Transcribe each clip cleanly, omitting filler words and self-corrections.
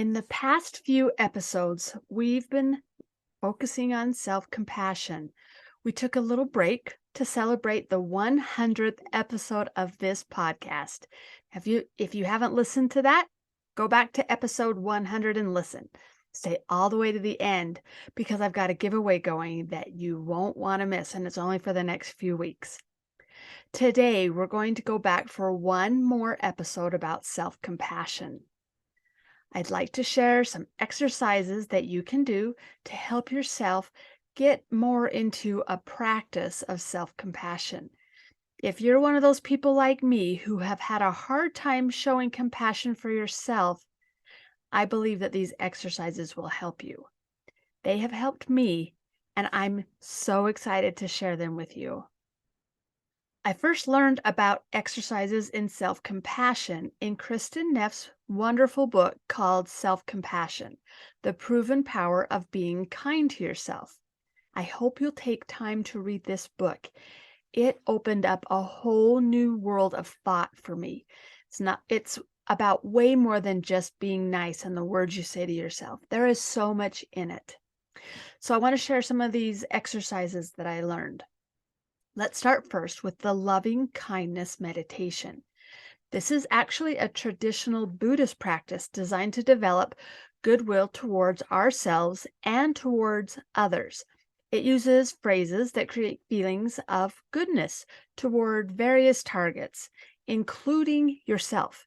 In the past few episodes, we've been focusing on self compassion. We took a little break to celebrate the 100th episode of this podcast. If you haven't listened to that, go back to episode 100 and listen. Stay all the way to the end because I've got a giveaway going that you won't want to miss, and it's only for the next few weeks. Today, we're going to go back for one more episode about self compassion. I'd like to share some exercises that you can do to help yourself get more into a practice of self compassion. If you're one of those people like me who have had a hard time showing compassion for yourself, I believe that these exercises will help you. They have helped me, and I'm so excited to share them with you. I first learned about exercises in self compassion in Kristen Neff's wonderful book called Self Compassion: The Proven Power of Being Kind to Yourself. I hope you'll take time to read this book. It opened up a whole new world of thought for me. It's about way more than just being nice and the words you say to yourself. There is so much in it. So I want to share some of these exercises that I learned. Let's start first with the loving kindness meditation. This is actually a traditional Buddhist practice designed to develop goodwill towards ourselves and towards others. It uses phrases that create feelings of goodness toward various targets, including yourself.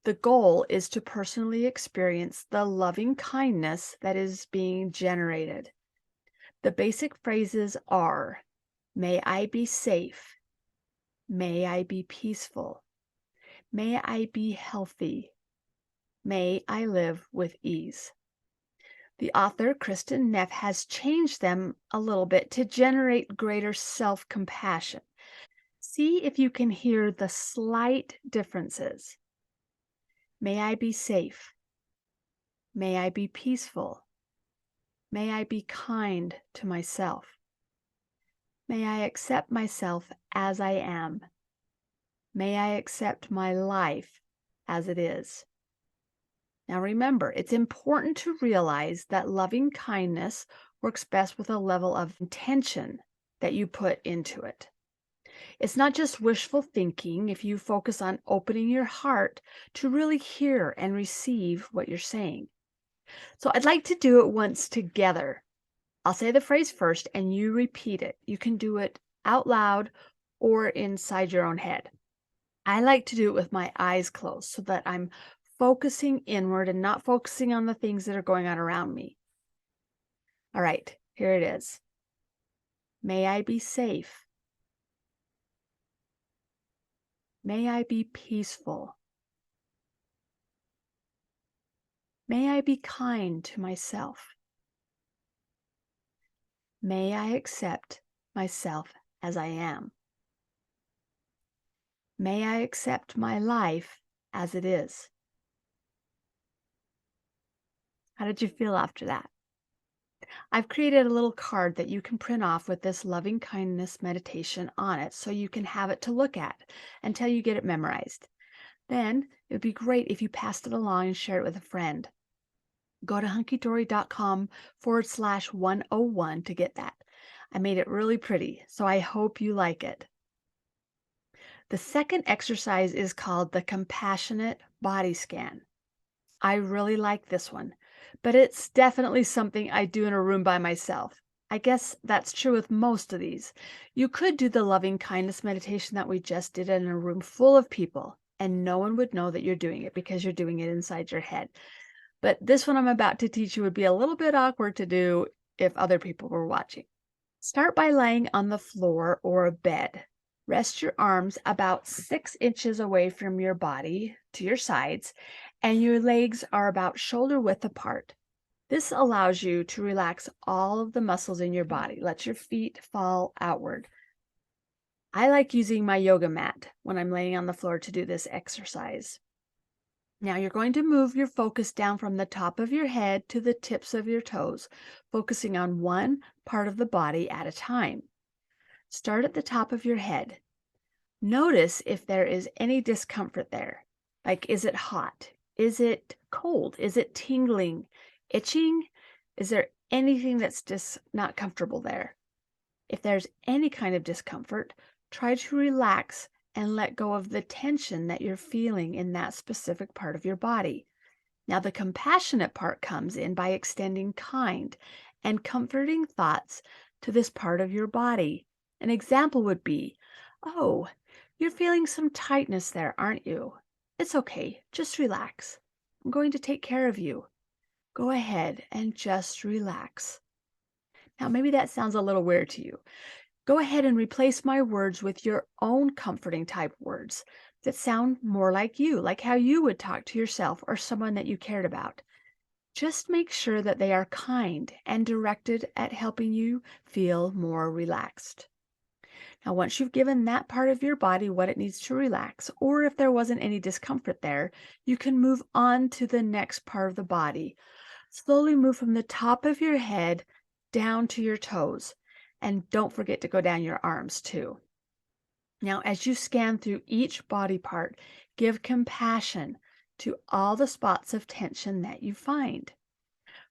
The goal is to personally experience the loving kindness that is being generated. The basic phrases are: may I be safe. May I be peaceful. May I be healthy. May I live with ease. The author, Kristen Neff, has changed them a little bit to generate greater self-compassion. See if you can hear the slight differences. May I be safe. May I be peaceful. May I be kind to myself. May I accept myself as I am. May I accept my life as it is. Now remember, it's important to realize that loving kindness works best with a level of intention that you put into it. It's not just wishful thinking if you focus on opening your heart to really hear and receive what you're saying. So I'd like to do it once together. I'll say the phrase first and you repeat it. You can do it out loud or inside your own head. I like to do it with my eyes closed so that I'm focusing inward and not focusing on the things that are going on around me. All right, here it is. May I be safe. May I be peaceful. May I be kind to myself. May I accept myself as I am. May I accept my life as it is. How did you feel after that? I've created a little card that you can print off with this loving kindness meditation on it so you can have it to look at until you get it memorized. Then it would be great if you passed it along and shared it with a friend. Go to hunkydory.com/101 to get that. I made it really pretty, so I hope you like it. The second exercise is called the Compassionate Body Scan. I really like this one, but it's definitely something I do in a room by myself. I guess that's true with most of these. You could do the loving kindness meditation that we just did in a room full of people, and no one would know that you're doing it because you're doing it inside your head. But this one I'm about to teach you would be a little bit awkward to do if other people were watching. Start by laying on the floor or a bed. Rest your arms about 6 inches away from your body to your sides, and your legs are about shoulder width apart. This allows you to relax all of the muscles in your body. Let your feet fall outward. I like using my yoga mat when I'm laying on the floor to do this exercise. Now you're going to move your focus down from the top of your head to the tips of your toes, focusing on one part of the body at a time. Start at the top of your head. Notice if there is any discomfort there. Like, is it hot? Is it cold? Is it tingling? Itching? Is there anything that's just not comfortable there? If there's any kind of discomfort, try to relax and let go of the tension that you're feeling in that specific part of your body. Now, the compassionate part comes in by extending kind and comforting thoughts to this part of your body. An example would be, "Oh, you're feeling some tightness there, aren't you? It's okay, just relax. I'm going to take care of you. Go ahead and just relax." Now, maybe that sounds a little weird to you. Go ahead and replace my words with your own comforting type words that sound more like you, like how you would talk to yourself or someone that you cared about. Just make sure that they are kind and directed at helping you feel more relaxed. Now, once you've given that part of your body what it needs to relax, or if there wasn't any discomfort there, you can move on to the next part of the body. Slowly move from the top of your head down to your toes. And don't forget to go down your arms too. Now, as you scan through each body part, give compassion to all the spots of tension that you find.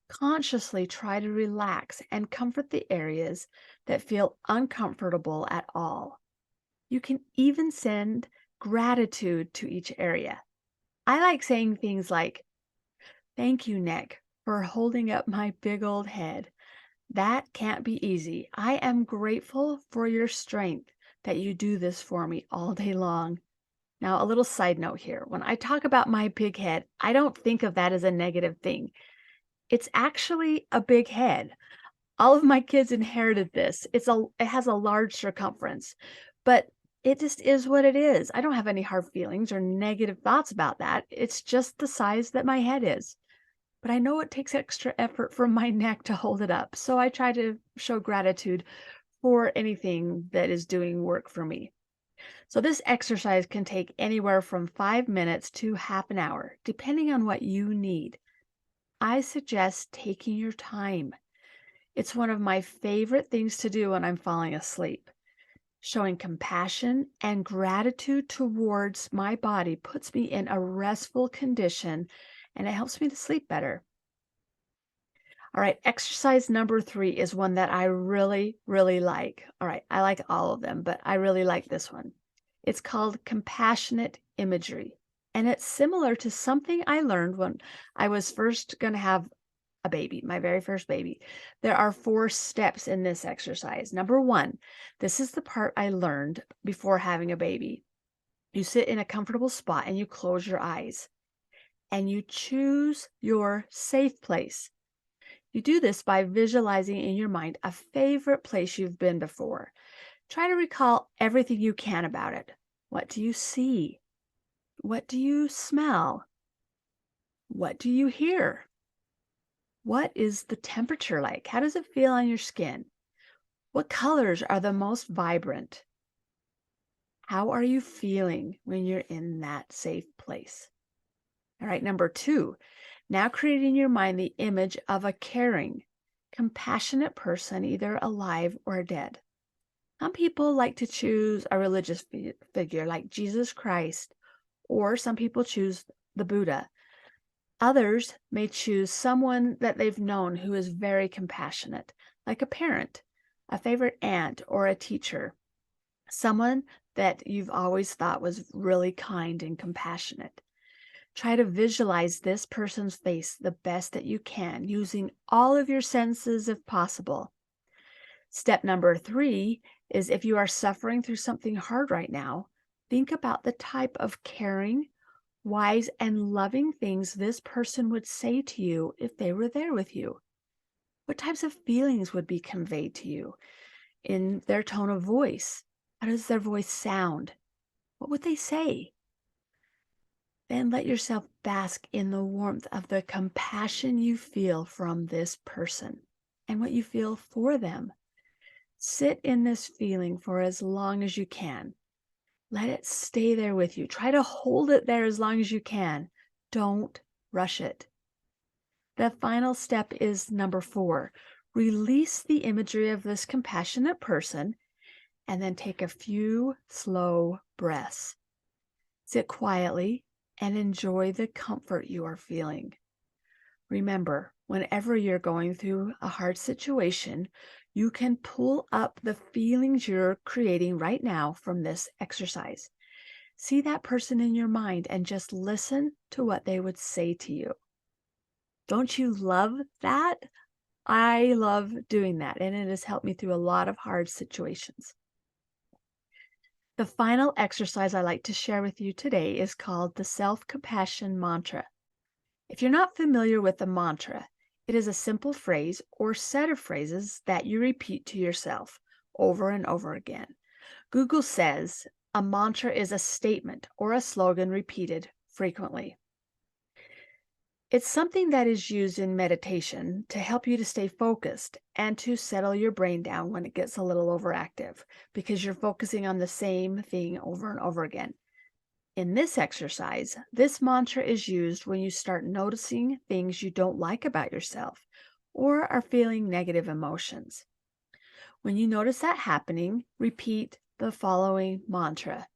Consciously try to relax and comfort the areas that feel uncomfortable at all. You can even send gratitude to each area. I like saying things like, "Thank you, neck, for holding up my big old head. That can't be easy. I am grateful for your strength that you do this for me all day long." Now, a little side note here. When I talk about my big head, I don't think of that as a negative thing. It's actually a big head. All of my kids inherited this. It has a large circumference, but it just is what it is. I don't have any hard feelings or negative thoughts about that. It's just the size that my head is. But I know it takes extra effort for my neck to hold it up, so I try to show gratitude for anything that is doing work for me. So this exercise can take anywhere from 5 minutes to half an hour, depending on what you need. I suggest taking your time. It's one of my favorite things to do when I'm falling asleep. Showing compassion and gratitude towards my body puts me in a restful condition and it helps me to sleep better. All right, exercise number 3 is one that I really, really like. All right, I like all of them, but I really like this one. It's called compassionate imagery. And it's similar to something I learned when I was first going to have a baby, my very first baby. There are 4 steps in this exercise. Number 1, this is the part I learned before having a baby. You sit in a comfortable spot and you close your eyes and you choose your safe place. You do this by visualizing in your mind a favorite place you've been before. Try to recall everything you can about it. What do you see? What do you smell? What do you hear? What is the temperature like? How does it feel on your skin? What colors are the most vibrant? How are you feeling when you're in that safe place? All right, number 2, now create in your mind the image of a caring, compassionate person, either alive or dead. Some people like to choose a religious figure like Jesus Christ, or some people choose the Buddha. Others may choose someone that they've known who is very compassionate, like a parent, a favorite aunt, or a teacher, someone that you've always thought was really kind and compassionate. Try to visualize this person's face the best that you can, using all of your senses if possible. Step number 3 is if you are suffering through something hard right now, think about the type of caring, wise, and loving things this person would say to you if they were there with you. What types of feelings would be conveyed to you in their tone of voice? How does their voice sound? What would they say? Then let yourself bask in the warmth of the compassion you feel from this person and what you feel for them. Sit in this feeling for as long as you can. Let it stay there with you. Try to hold it there as long as you can. Don't rush it. The final step is number 4. Release the imagery of this compassionate person and then take a few slow breaths. Sit quietly and enjoy the comfort you are feeling. Remember, whenever you're going through a hard situation, you can pull up the feelings you're creating right now from this exercise. See that person in your mind and just listen to what they would say to you. Don't you love that? I love doing that, and it has helped me through a lot of hard situations. The final exercise I like to share with you today is called the self-compassion mantra. If you're not familiar with the mantra, it is a simple phrase or set of phrases that you repeat to yourself over and over again. Google says a mantra is a statement or a slogan repeated frequently. It's something that is used in meditation to help you to stay focused and to settle your brain down when it gets a little overactive because you're focusing on the same thing over and over again. In this exercise, this mantra is used when you start noticing things you don't like about yourself or are feeling negative emotions. When you notice that happening, repeat the following mantra.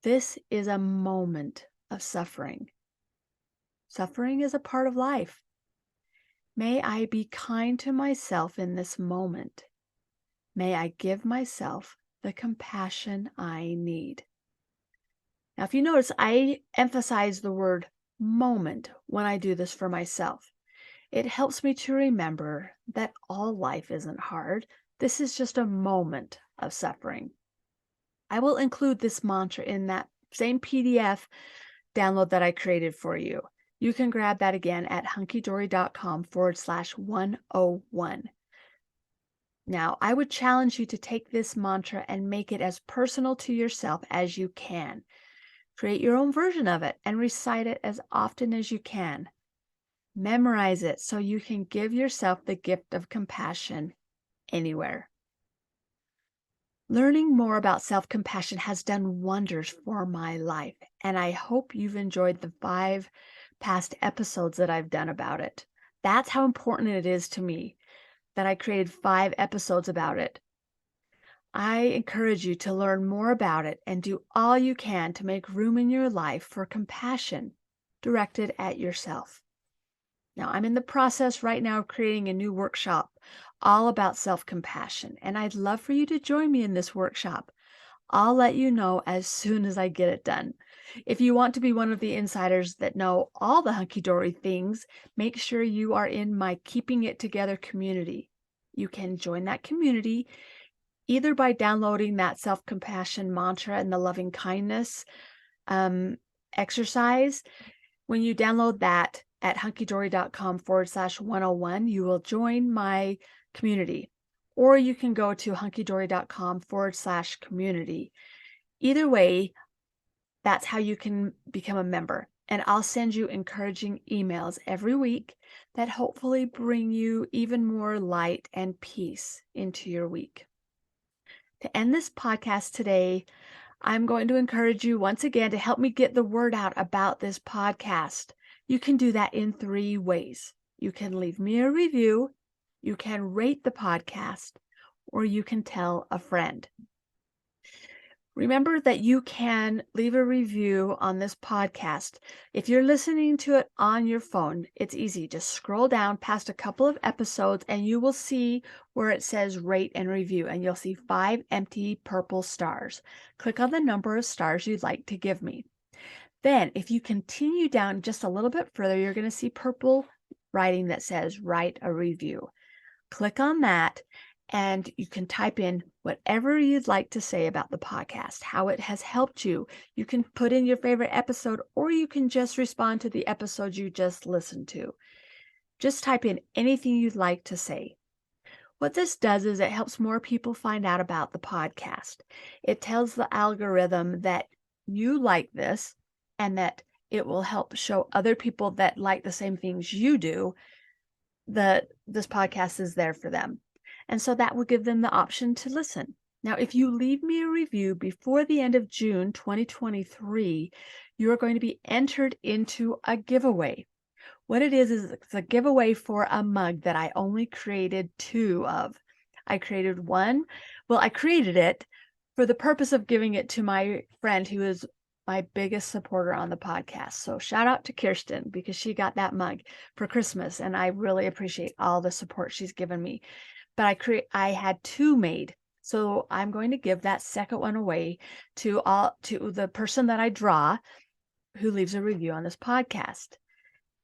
This is a moment of suffering. Suffering is a part of life. May I be kind to myself in this moment. May I give myself the compassion I need. Now, if you notice, I emphasize the word moment when I do this for myself. It helps me to remember that all life isn't hard. This is just a moment of suffering. I will include this mantra in that same PDF download that I created for you. You can grab that again at hunkydory.com/101. Now, I would challenge you to take this mantra and make it as personal to yourself as you can. Create your own version of it and recite it as often as you can. Memorize it so you can give yourself the gift of compassion anywhere. Learning more about self-compassion has done wonders for my life, and I hope you've enjoyed the 5 past episodes that I've done about it. That's how important it is to me that I created 5 episodes about it. I encourage you to learn more about it and do all you can to make room in your life for compassion directed at yourself. Now, I'm in the process right now of creating a new workshop all about self-compassion, and I'd love for you to join me in this workshop. I'll let you know as soon as I get it done. If you want to be one of the insiders that know all the hunky-dory things, make sure you are in my Keeping It Together community. You can join that community either by downloading that self-compassion mantra and the loving kindness exercise. When you download that at hunkydory.com/101, you will join my community. Or you can go to hunkydory.com/community. Either way, that's how you can become a member. And I'll send you encouraging emails every week that hopefully bring you even more light and peace into your week. To end this podcast today, I'm going to encourage you once again to help me get the word out about this podcast. You can do that in 3 ways. You can leave me a review, you can rate the podcast, or you can tell a friend. Remember that you can leave a review on this podcast. If you're listening to it on your phone, it's easy. Just scroll down past a couple of episodes and you will see where it says rate and review, and you'll see 5 empty purple stars. Click on the number of stars you'd like to give me. Then, if you continue down just a little bit further, you're going to see purple writing that says write a review. Click on that and you can type in whatever you'd like to say about the podcast, how it has helped you. You can put in your favorite episode, or you can just respond to the episode you just listened to. Just type in anything you'd like to say. What this does is it helps more people find out about the podcast. It tells the algorithm that you like this and that it will help show other people that like the same things you do that this podcast is there for them. And so that will give them the option to listen. Now, if you leave me a review before the end of June 2023, you are going to be entered into a giveaway. What it is it's a giveaway for a mug that I only created 2 of. I created one. Well, I created it for the purpose of giving it to my friend who is my biggest supporter on the podcast. So shout out to Kirsten because she got that mug for Christmas, and I really appreciate all the support she's given me. But I had 2 made. So I'm going to give that second one away to the person that I draw who leaves a review on this podcast.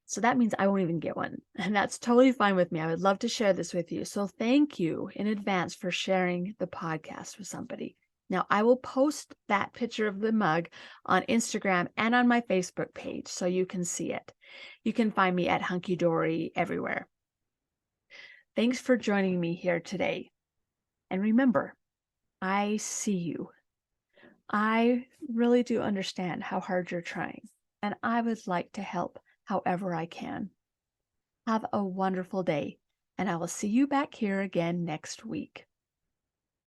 So that means I won't even get one. And that's totally fine with me. I would love to share this with you. So thank you in advance for sharing the podcast with somebody. Now, I will post that picture of the mug on Instagram and on my Facebook page so you can see it. You can find me at Hunky Dory everywhere. Thanks for joining me here today. And remember, I see you. I really do understand how hard you're trying, and I would like to help however I can. Have a wonderful day, and I will see you back here again next week.